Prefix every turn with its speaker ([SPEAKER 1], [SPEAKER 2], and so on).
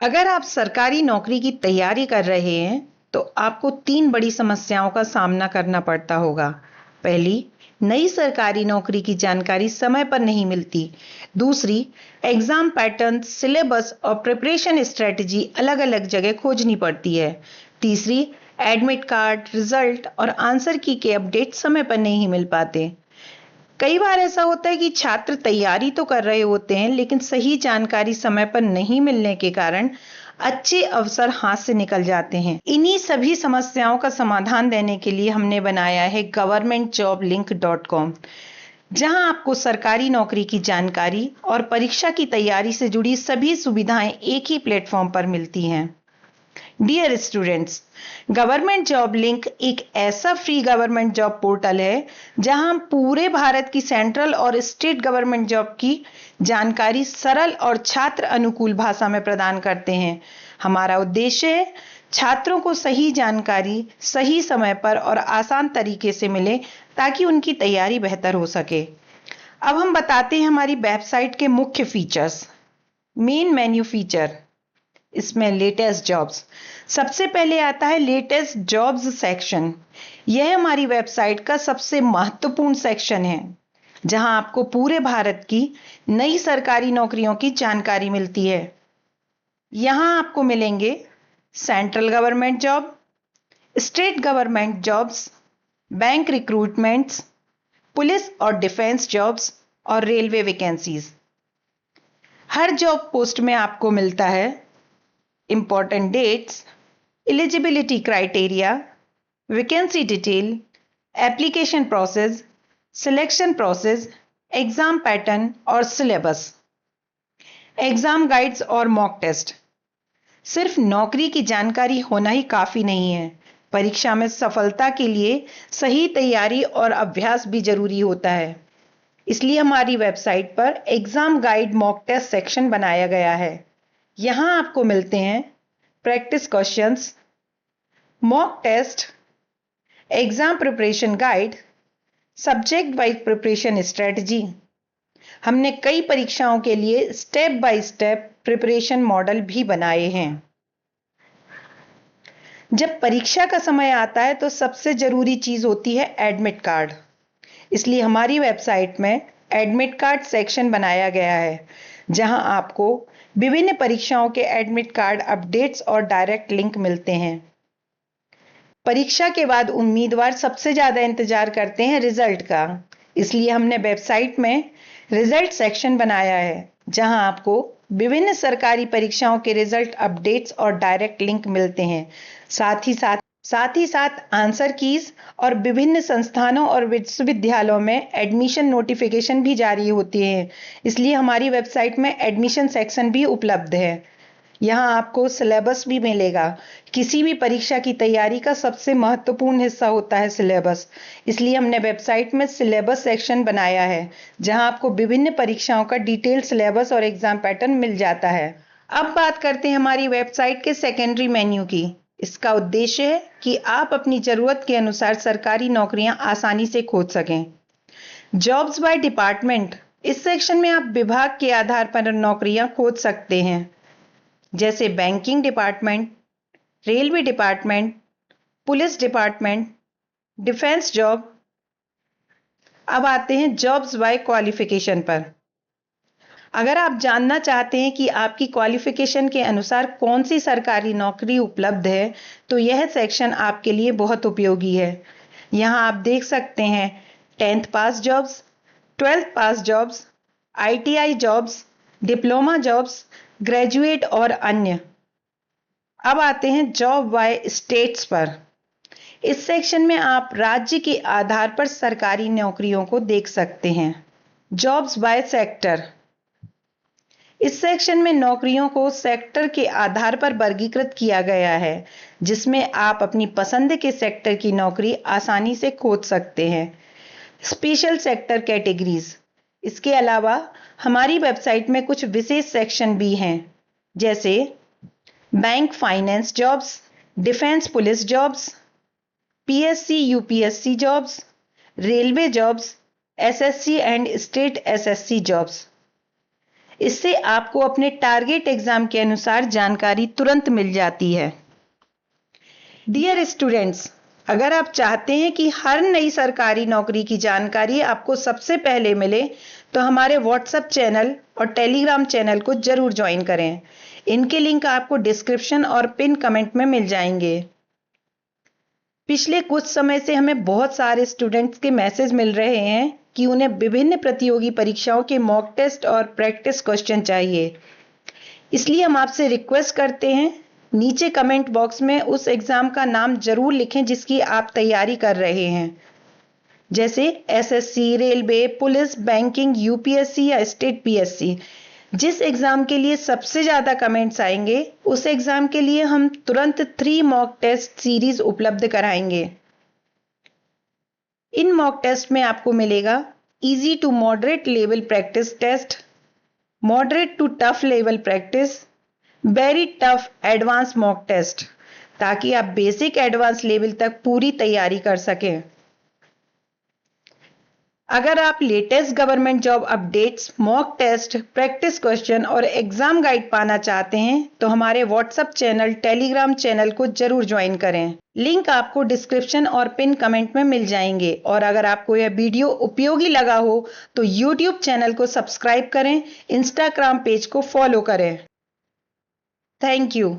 [SPEAKER 1] अगर आप सरकारी नौकरी की तैयारी कर रहे हैं तो आपको 3 बड़ी समस्याओं का सामना करना पड़ता होगा। पहली, नई सरकारी नौकरी की जानकारी समय पर नहीं मिलती। दूसरी, एग्जाम पैटर्न, सिलेबस और प्रिपरेशन स्ट्रेटजी अलग-अलग जगह खोजनी पड़ती है। तीसरी, एडमिट कार्ड, रिजल्ट और आंसर की के अपडेट समय पर नहीं मिल पाते। कई बार ऐसा होता है कि छात्र तैयारी तो कर रहे होते हैं लेकिन सही जानकारी समय पर नहीं मिलने के कारण अच्छे अवसर हाथ से निकल जाते हैं। इन्हीं सभी समस्याओं का समाधान देने के लिए हमने बनाया है governmentjoblink.com, जहां आपको सरकारी नौकरी की जानकारी और परीक्षा की तैयारी से जुड़ी सभी सुविधाएं एक ही प्लेटफॉर्म पर मिलती हैं। Dear students, government job link एक ऐसा फ्री गवर्नमेंट जॉब पोर्टल है जहां हम पूरे भारत की सेंट्रल और स्टेट गवर्नमेंट जॉब की जानकारी सरल और छात्र अनुकूल भाषा में प्रदान करते हैं। हमारा उद्देश्य है छात्रों को सही जानकारी सही समय पर और आसान तरीके से मिले ताकि उनकी तैयारी बेहतर हो सके। अब हम बताते हैं हमारी वेबसाइट के मुख्य फीचर्स। मेन मेन्यू फीचर, इसमें लेटेस्ट जॉब्स। सबसे पहले आता है लेटेस्ट जॉब्स सेक्शन। यह हमारी वेबसाइट का सबसे महत्वपूर्ण सेक्शन है जहां आपको पूरे भारत की नई सरकारी नौकरियों की जानकारी मिलती है। यहां आपको मिलेंगे central government job, state government jobs, bank recruitments, police और डिफेंस जॉब्स और रेलवे वैकेंसीज। हर जॉब पोस्ट में आपको मिलता है important dates, eligibility criteria, vacancy detail, application process, selection process, exam pattern और सिलेबस, एग्जाम गाइड्स और मॉक टेस्ट। सिर्फ नौकरी की जानकारी होना ही काफी नहीं है, परीक्षा में सफलता के लिए सही तैयारी और अभ्यास भी जरूरी होता है। इसलिए हमारी वेबसाइट पर exam guide mock test section बनाया गया है। यहां आपको मिलते हैं practice questions, mock test, exam preparation guide, subject wise preparation strategy. हमने कई परीक्षाओं के लिए step by step preparation model भी बनाए हैं। जब परीक्षा का समय आता है तो सबसे जरूरी चीज होती है एडमिट कार्ड। इसलिए हमारी वेबसाइट में एडमिट कार्ड सेक्शन बनाया गया है जहां आपको विभिन्न परीक्षाओं के एडमिट कार्ड अपडेट्स और डायरेक्ट लिंक मिलते हैं। परीक्षा के बाद उम्मीदवार सबसे ज्यादा इंतजार करते हैं रिजल्ट का। इसलिए हमने वेबसाइट में रिजल्ट सेक्शन बनाया है जहां आपको विभिन्न सरकारी परीक्षाओं के रिजल्ट अपडेट्स और डायरेक्ट लिंक मिलते हैं। साथ ही साथ आंसर कीज और विभिन्न संस्थानों और विश्वविद्यालयों में एडमिशन नोटिफिकेशन भी जारी होती हैं। इसलिए हमारी वेबसाइट में एडमिशन सेक्शन भी उपलब्ध है। यहाँ आपको सिलेबस भी मिलेगा। किसी भी परीक्षा की तैयारी का सबसे महत्वपूर्ण हिस्सा होता है सिलेबस। इसलिए हमने वेबसाइट में सिलेबस सेक्शन बनाया है जहां आपको विभिन्न परीक्षाओं का डिटेल सिलेबस और एग्जाम पैटर्न मिल जाता है। अब बात करते हैं हमारी वेबसाइट के सेकेंडरी मेन्यू की। इसका उद्देश्य है कि आप अपनी जरूरत के अनुसार सरकारी नौकरियां आसानी से खोज सकें। जॉब्स बाय डिपार्टमेंट, इस सेक्शन में आप विभाग के आधार पर नौकरियां खोज सकते हैं, जैसे banking department, railway department, police department, defence job. अब आते हैं जॉब्स बाय क्वालिफिकेशन पर। अगर आप जानना चाहते हैं कि आपकी क्वालिफिकेशन के अनुसार कौन सी सरकारी नौकरी उपलब्ध है तो यह सेक्शन आपके लिए बहुत उपयोगी है। यहां आप देख सकते हैं 10th पास जॉब्स, 12th पास jobs, ITI jobs, diploma jobs, graduate और अन्य। अब आते हैं जॉब बाय स्टेट्स पर। इस सेक्शन में आप राज्य के आधार पर सरकारी नौकरियों को देख सकते हैं। जॉब्स बाय सेक्टर, इस सेक्शन में नौकरियों को सेक्टर के आधार पर वर्गीकृत किया गया है जिसमें आप अपनी पसंद के सेक्टर की नौकरी आसानी से खोज सकते हैं। स्पेशल सेक्टर कैटेगरीज, इसके अलावा हमारी वेबसाइट में कुछ विशेष सेक्शन भी हैं, जैसे bank finance jobs, defence police jobs, PSC UPSC jobs, railway jobs, SSC and state SSC jobs. इससे आपको अपने टारगेट एग्जाम के अनुसार जानकारी तुरंत मिल जाती है। डियर स्टूडेंट्स, अगर आप चाहते हैं कि हर नई सरकारी नौकरी की जानकारी आपको सबसे पहले मिले तो हमारे व्हाट्सएप चैनल और टेलीग्राम चैनल को जरूर ज्वाइन करें। इनके लिंक आपको डिस्क्रिप्शन और पिन कमेंट में मिल जाएंगे। पिछले कुछ समय से हमें बहुत सारे स्टूडेंट्स के मैसेज मिल रहे हैं कि उन्हें विभिन्न प्रतियोगी परीक्षाओं के मॉक टेस्ट और प्रैक्टिस क्वेश्चन चाहिए। इसलिए हम आपसे रिक्वेस्ट करते हैं, नीचे कमेंट बॉक्स में उस एग्जाम का नाम जरूर लिखें जिसकी आप तैयारी कर रहे हैं, जैसे SSC, railway, police, banking, UPSC या स्टेट पीएससी। जिस एग्जाम के लिए सबसे ज्यादा कमेंट्स आएंगे उस एग्जाम के लिए हम तुरंत 3 मॉक टेस्ट सीरीज उपलब्ध कराएंगे। इन मॉक टेस्ट में आपको मिलेगा easy to moderate level practice test, moderate to tough level practice, very tough advance mock test, ताकि आप बेसिक एडवांस लेवल तक पूरी तैयारी कर सकें। अगर आप latest government job updates, mock test, practice question और एग्जाम गाइड पाना चाहते हैं तो हमारे व्हाट्सएप चैनल, टेलीग्राम चैनल को जरूर ज्वाइन करें। लिंक आपको डिस्क्रिप्शन और पिन कमेंट में मिल जाएंगे। और अगर आपको यह वीडियो उपयोगी लगा हो तो यूट्यूब चैनल को सब्सक्राइब करें, इंस्टाग्राम पेज को फॉलो करें। Thank you.